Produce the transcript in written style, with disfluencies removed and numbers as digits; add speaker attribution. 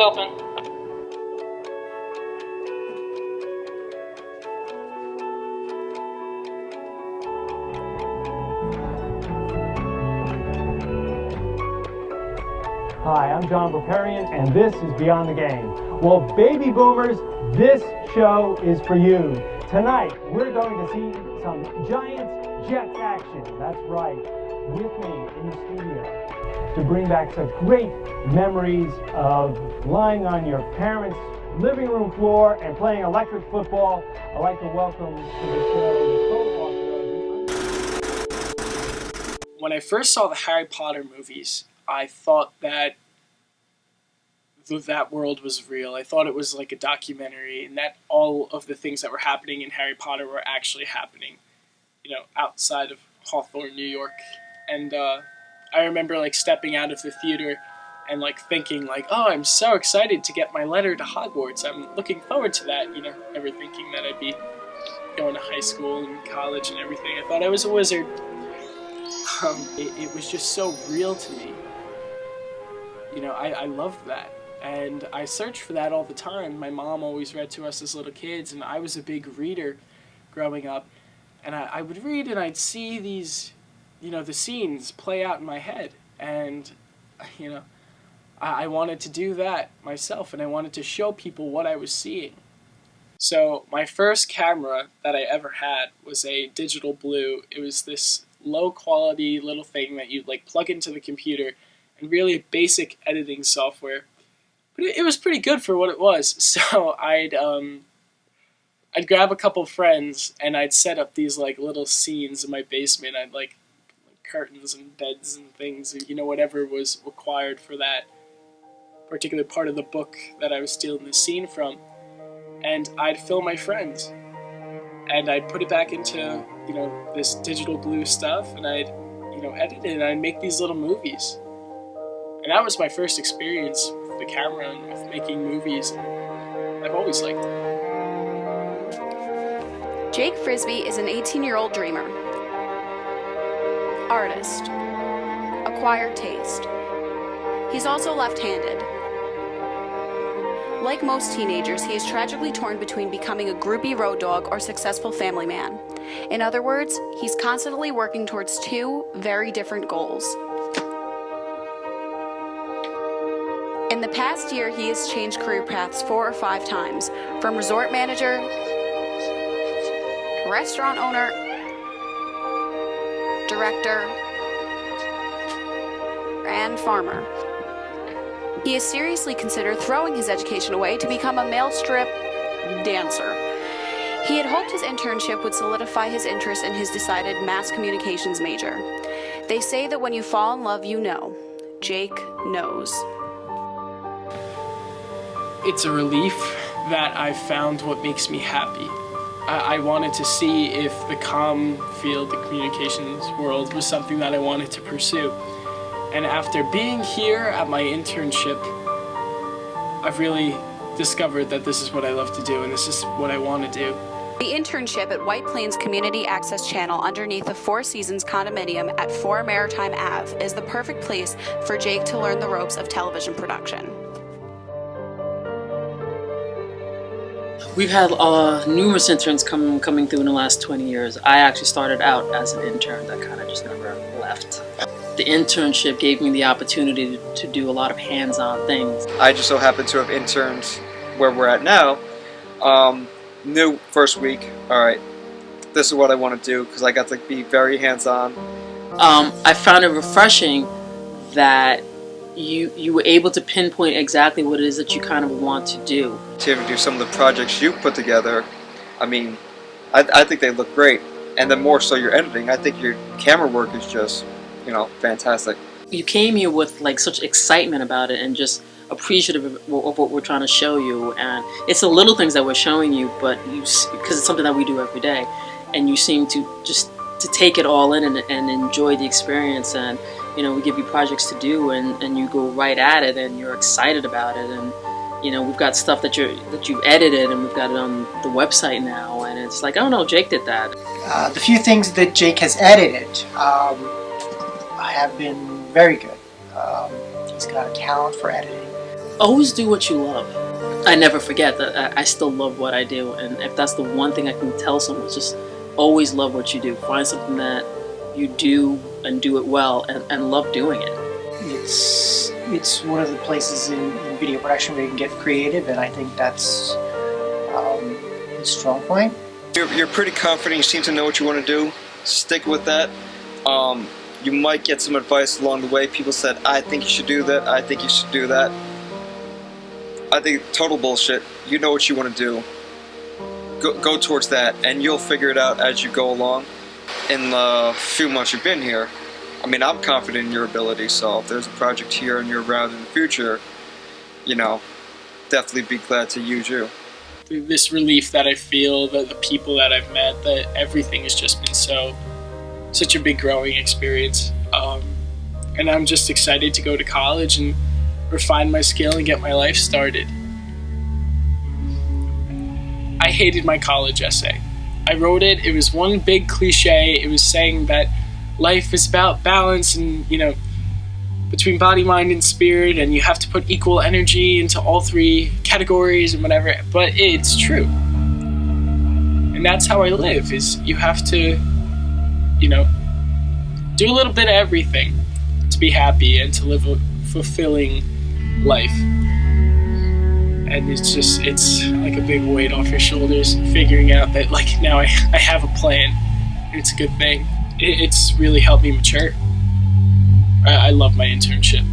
Speaker 1: open.
Speaker 2: Hi, I'm John Broperian, and this is Beyond the Game. Well, baby boomers, this show is for you. Tonight, we're going to see some Giants Jets action. That's right, with me in the studio to bring back some great memories of lying on your parents' living room floor and playing electric football. I'd like to welcome to the show the co-author.
Speaker 3: When I first saw the Harry Potter movies, I thought that that world was real. I thought it was like a documentary, and that all of the things that were happening in Harry Potter were actually happening, outside of Hawthorne, New York. And I remember like stepping out of the theater and like thinking like, oh, I'm so excited to get my letter to Hogwarts. I'm looking forward to that, never thinking that I'd be going to high school and college and everything. I thought I was a wizard. It was just so real to me. I loved that. And I searched for that all the time. My mom always read to us as little kids, and I was a big reader growing up. And I would read, and I'd see these, the scenes play out in my head. And, I wanted to do that myself, and I wanted to show people what I was seeing. So my first camera that I ever had was a digital blue. It was this low-quality little thing that you'd, plug into the computer, and really basic editing software. But it was pretty good for what it was. So I'd grab a couple friends and I'd set up these little scenes in my basement. I'd like curtains and beds and things, whatever was required for that particular part of the book that I was stealing the scene from. And I'd film my friends, and I'd put it back into this digital blue stuff, and I'd edit it, and I'd make these little movies. And that was my first experience with the camera and with making movies. I've always liked it.
Speaker 4: Jake Frisbie is an 18-year-old dreamer, artist, acquired taste. He's also left-handed. Like most teenagers, he is tragically torn between becoming a groupie road dog or successful family man. In other words, he's constantly working towards two very different goals. In the past year, he has changed career paths 4 or 5 times, from resort manager, restaurant owner, director, and farmer. He has seriously considered throwing his education away to become a male strip dancer. He had hoped his internship would solidify his interest in his decided mass communications major. They say that when you fall in love, you know. Jake knows.
Speaker 3: It's a relief that I found what makes me happy. I wanted to see if the comm field, the communications world, was something that I wanted to pursue. And after being here at my internship, I've really discovered that this is what I love to do, and this is what I want to do.
Speaker 4: The internship at White Plains Community Access Channel underneath the Four Seasons condominium at 4 Maritime Ave is the perfect place for Jake to learn the ropes of television production.
Speaker 5: We've had numerous interns coming through in the last 20 years. I actually started out as an intern that kind of just never left. The internship gave me the opportunity to do a lot of hands-on things.
Speaker 6: I just so happen to have interned where we're at now. New first week, alright, this is what I want to do, because I got to be very hands-on.
Speaker 5: I found it refreshing that you were able to pinpoint exactly what it is that you kind of want to do.
Speaker 6: To do some of the projects you put together, I mean, I think they look great. And then more so your editing, I think your camera work is just, fantastic.
Speaker 5: You came here with such excitement about it and just appreciative of what we're trying to show you. And it's the little things that we're showing you, but because it's something that we do every day, and you seem to just to take it all in and enjoy the experience. And we give you projects to do, and you go right at it, and you're excited about it. And we've got stuff that you've edited, and we've got it on the website now, and it's like, oh no, Jake did that.
Speaker 7: The few things that Jake has edited have been very good. He's got a talent for editing.
Speaker 5: Always do what you love. I never forget that I still love what I do, and if that's the one thing I can tell someone, just always love what you do. Find something that you do and do it well, and love doing it.
Speaker 7: It's one of the places in video production where you can get creative, and I think that's a strong point.
Speaker 6: You're pretty confident, you seem to know what you want to do. Stick with that. You might get some advice along the way. People said, I think you should do that, I think you should do that. I think total bullshit. You know what you want to do. Go towards that, and you'll figure it out as you go along. In the few months you've been here, I mean, I'm confident in your ability, so if there's a project here and you're around in the future, you know, definitely be glad to use you.
Speaker 3: This relief that I feel, the people that I've met, that everything has just been such a big growing experience. And I'm just excited to go to college and refine my skill and get my life started. I hated my college essay. I wrote it, it was one big cliche. It was saying that life is about balance and, you know, between body, mind, and spirit, and you have to put equal energy into all three categories and whatever, but it's true. And that's how I live, is you have to, you know, do a little bit of everything to be happy and to live a fulfilling life. And it's like a big weight off your shoulders, figuring out that, like, now I have a plan. It's a good thing. It's really helped me mature. I love my internship.